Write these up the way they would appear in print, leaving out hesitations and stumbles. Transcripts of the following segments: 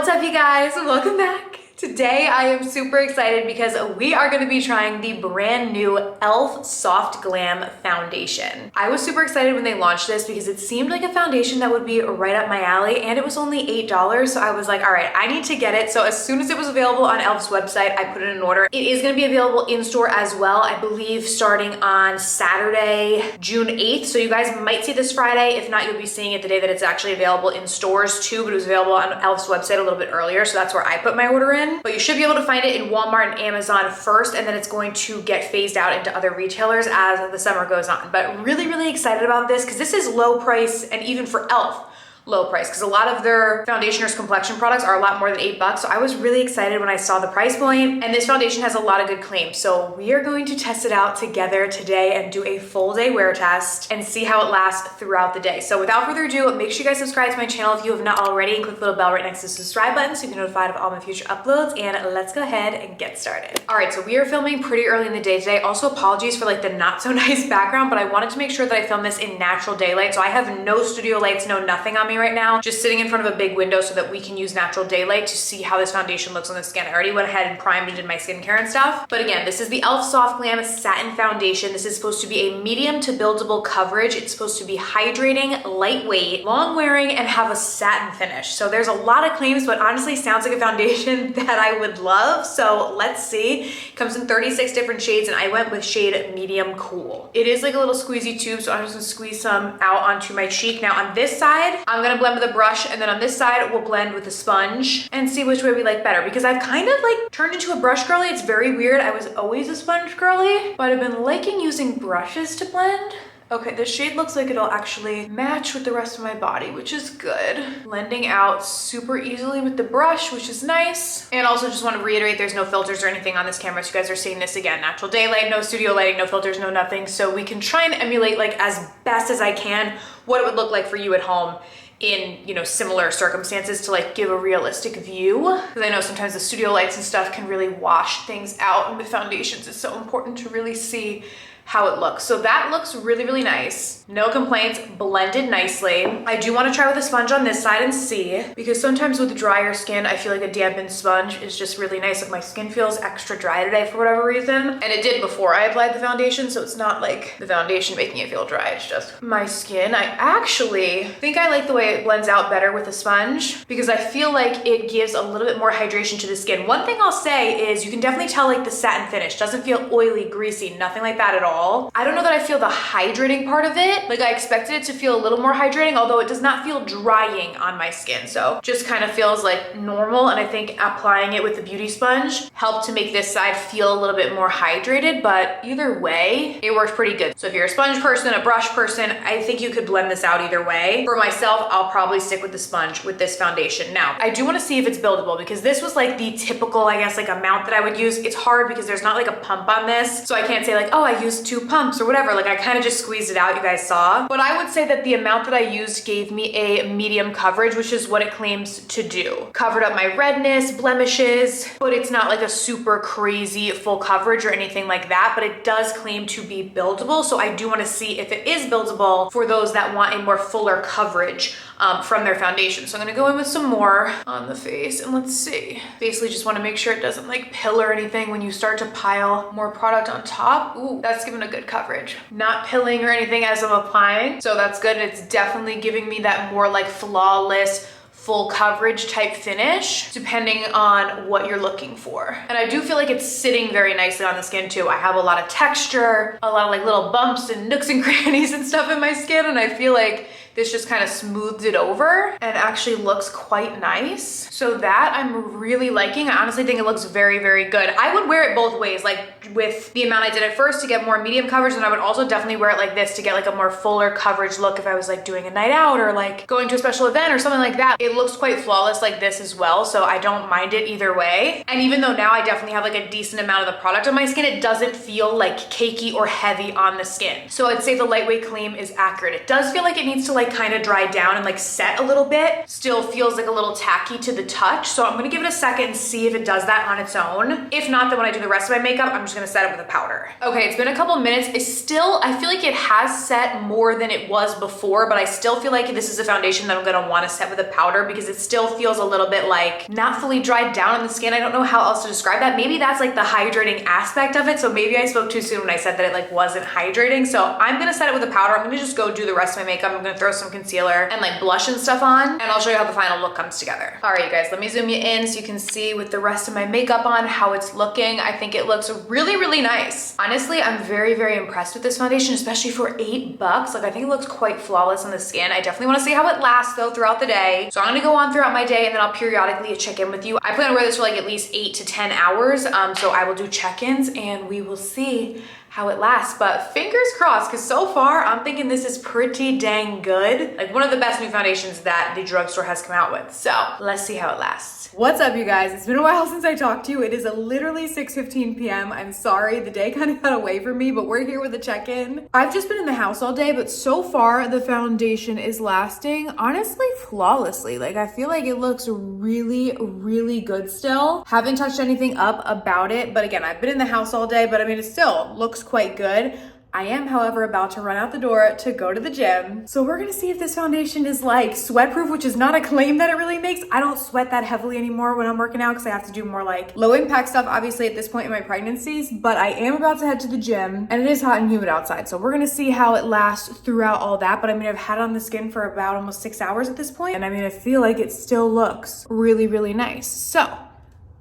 What's up, you guys? Welcome back. Today I am super excited because we are going to be trying the brand new e.l.f. Soft Glam Foundation. I was super excited when they launched this because it seemed like a foundation that would be right up my alley, and it was only $8, so I was like, all right, I need to get it. So as soon as it was available on e.l.f.'s website, I put in an order. It is going to be available in store as well, I believe starting on Saturday, June 8th. So you guys might see this Friday. If not, you'll be seeing it the day that it's actually available in stores too, but it was available on e.l.f.'s website a little bit earlier, so that's where I put my order in. But you should be able to find it in Walmart and Amazon first, and then it's going to get phased out into other retailers as the summer goes on. But really excited about this because this is low price, and even for e.l.f. low price, because a lot of their foundationers complexion products are a lot more than $8. So I was really excited when I saw the price point, and this foundation has a lot of good claims. So we are going to test it out together today and do a full day wear test and see how it lasts throughout the day. So without further ado, make sure you guys subscribe to my channel if you have not already, and click the little bell right next to the subscribe button so you can be notified of all my future uploads. And let's go ahead and get started. All right, so we are filming pretty early in the day today. Also, apologies for like the not so nice background, but I wanted to make sure that I filmed this in natural daylight. So I have no studio lights, no nothing on me right now, just sitting in front of a big window so that we can use natural daylight to see how this foundation looks on the skin. I already went ahead and primed and did my skincare and stuff. But again, this is the e.l.f. Soft Glam Satin Foundation. This is supposed to be a medium to buildable coverage. It's supposed to be hydrating, lightweight, long wearing, and have a satin finish. So there's a lot of claims, but honestly sounds like a foundation that I would love. So let's see. It comes in 36 different shades, and I went with shade medium cool. It is like a little squeezy tube, so I'm just gonna squeeze some out onto my cheek. Now on this side, I'm gonna blend with a brush, and then on this side we'll blend with a sponge and see which way we like better, because I've kind of like turned into a brush girly. It's very weird. I was always a sponge girly, but I've been liking using brushes to blend. Okay, this shade looks like it'll actually match with the rest of my body, which is good. Blending out super easily with the brush, which is nice. And also just want to reiterate, there's no filters or anything on this camera, so you guys are seeing this again, natural daylight, no studio lighting, no filters, no nothing. So we can try and emulate, like as best as I can, what it would look like for you at home in, you know, similar circumstances, to like give a realistic view. Because I know sometimes the studio lights and stuff can really wash things out, and with foundations it's so important to really see how it looks. So that looks really nice. No complaints, blended nicely. I do want to try with a sponge on this side and see, because sometimes with drier skin, I feel like a dampened sponge is just really nice. Like my skin feels extra dry today for whatever reason. And it did before I applied the foundation, so it's not like the foundation making it feel dry, it's just my skin. I actually think I like the way it blends out better with a sponge, because I feel like it gives a little bit more hydration to the skin. One thing I'll say is you can definitely tell like the satin finish doesn't feel oily, greasy, nothing like that at all. I don't know that I feel the hydrating part of it. Like I expected it to feel a little more hydrating, although it does not feel drying on my skin. So just kind of feels like normal. And I think applying it with the beauty sponge helped to make this side feel a little bit more hydrated, but either way, it worked pretty good. So if you're a sponge person, a brush person, I think you could blend this out either way. For myself, I'll probably stick with the sponge with this foundation. Now, I do want to see if it's buildable, because this was like the typical, I guess, like amount that I would use. It's hard because there's not like a pump on this. So I can't say like, oh, I used 2 pumps or whatever. Like I kind of just squeezed it out, you guys saw. But I would say that the amount that I used gave me a medium coverage, which is what it claims to do. Covered up my redness, blemishes, but it's not like a super crazy full coverage or anything like that, but it does claim to be buildable. So I do want to see if it is buildable for those that want a more fuller coverage from their foundation. So I'm gonna go in with some more on the face, and let's see. Basically just want to make sure it doesn't like pill or anything when you start to pile more product on top. Ooh, that's giving a good coverage. Not pilling or anything as I'm applying, so that's good. It's definitely giving me that more like flawless, full coverage type finish, depending on what you're looking for. And I do feel like it's sitting very nicely on the skin too. I have a lot of texture, a lot of like little bumps and nooks and crannies and stuff in my skin, and I feel like this just kind of smoothed it over and actually looks quite nice. So that I'm really liking. I honestly think it looks very good. I would wear it both ways, like with the amount I did at first to get more medium coverage, and I would also definitely wear it like this to get like a more fuller coverage look if I was like doing a night out or like going to a special event or something like that. It looks quite flawless like this as well, so I don't mind it either way. And even though now I definitely have like a decent amount of the product on my skin, it doesn't feel like cakey or heavy on the skin. So I'd say the lightweight claim is accurate. It does feel like it needs to like like kind of dried down and like set a little bit, still feels like a little tacky to the touch. So I'm gonna give it a second and see if it does that on its own. If not, then when I do the rest of my makeup, I'm just gonna set it with a powder. Okay, it's been a couple minutes. It's still, I feel like it has set more than it was before, but I still feel like this is a foundation that I'm gonna wanna set with a powder because it still feels a little bit like not fully dried down on the skin. I don't know how else to describe that. Maybe that's like the hydrating aspect of it. So maybe I spoke too soon when I said that it like wasn't hydrating. So I'm gonna set it with a powder. I'm gonna just go do the rest of my makeup. I'm gonna throw some concealer and like blush and stuff on, and I'll show you how the final look comes together. All right, you guys, let me zoom you in so you can see with the rest of my makeup on how it's looking. I think it looks really, really nice. Honestly, I'm very, very impressed with this foundation, especially for $8. Like I think it looks quite flawless on the skin. I definitely wanna see how it lasts though throughout the day. So I'm gonna go on throughout my day and then I'll periodically check in with you. I plan to wear this for like at least 8 to 10 hours. So I will do check-ins and we will see how it lasts, but fingers crossed, because so far I'm thinking this is pretty dang good. Like one of the best new foundations that the drugstore has come out with. So let's see how it lasts. What's up, you guys? It's been a while since I talked to you. It is literally 6:15 p.m. I'm sorry, the day kind of got away from me, but we're here with a check-in. I've just been in the house all day, but so far the foundation is lasting honestly flawlessly. Like I feel like it looks really, really good still. Haven't touched anything up about it, but again, I've been in the house all day, but I mean, it still looks quite good. I am, however, about to run out the door to go to the gym. So we're gonna see if this foundation is like sweat-proof, which is not a claim that it really makes. I don't sweat that heavily anymore when I'm working out because I have to do more like low impact stuff, obviously at this point in my pregnancies, but I am about to head to the gym and it is hot and humid outside. So we're gonna see how it lasts throughout all that. But I mean, I've had it on the skin for about almost 6 hours at this point. And I mean, I feel like it still looks really, really nice. So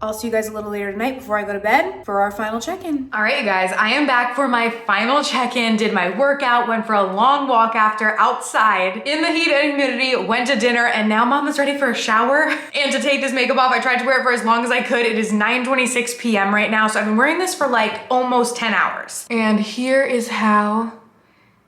I'll see you guys a little later tonight before I go to bed for our final check-in. All right, you guys, I am back for my final check-in, did my workout, went for a long walk after outside in the heat and humidity, went to dinner, and now mom is ready for a shower. And to take this makeup off, I tried to wear it for as long as I could. It is 9:26 p.m. right now, so I've been wearing this for like almost 10 hours. And here is how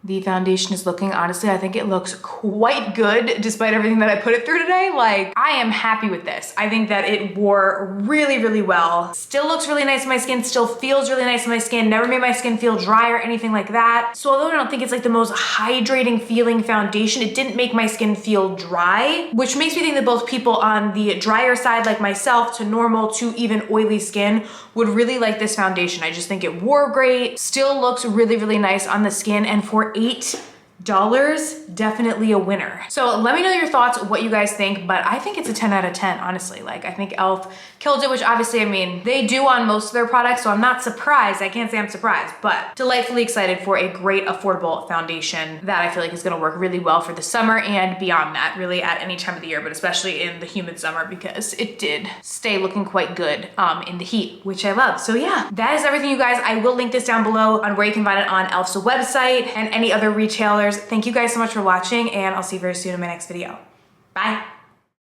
the foundation is looking. Honestly, I think it looks quite good despite everything that I put it through today. Like, I am happy with this. I think that it wore really, really well. Still looks really nice on my skin, still feels really nice on my skin, never made my skin feel dry or anything like that. So although I don't think it's like the most hydrating feeling foundation, it didn't make my skin feel dry, which makes me think that both people on the drier side like myself to normal to even oily skin would really like this foundation. I just think it wore great, still looks really, really nice on the skin, and for $8, definitely a winner. So let me know your thoughts, what you guys think, but I think it's a 10 out of 10, honestly. Like, I think e.l.f. killed it, which obviously, I mean, they do on most of their products, so I'm not surprised. I can't say I'm surprised, but delightfully excited for a great affordable foundation that I feel like is gonna work really well for the summer and beyond that, really at any time of the year, but especially in the humid summer because it did stay looking quite good in the heat, which I love. So yeah, that is everything, you guys. I will link this down below on where you can find it on e.l.f.'s website and any other retailers. Thank you guys so much for watching, and I'll see you very soon in my next video. Bye.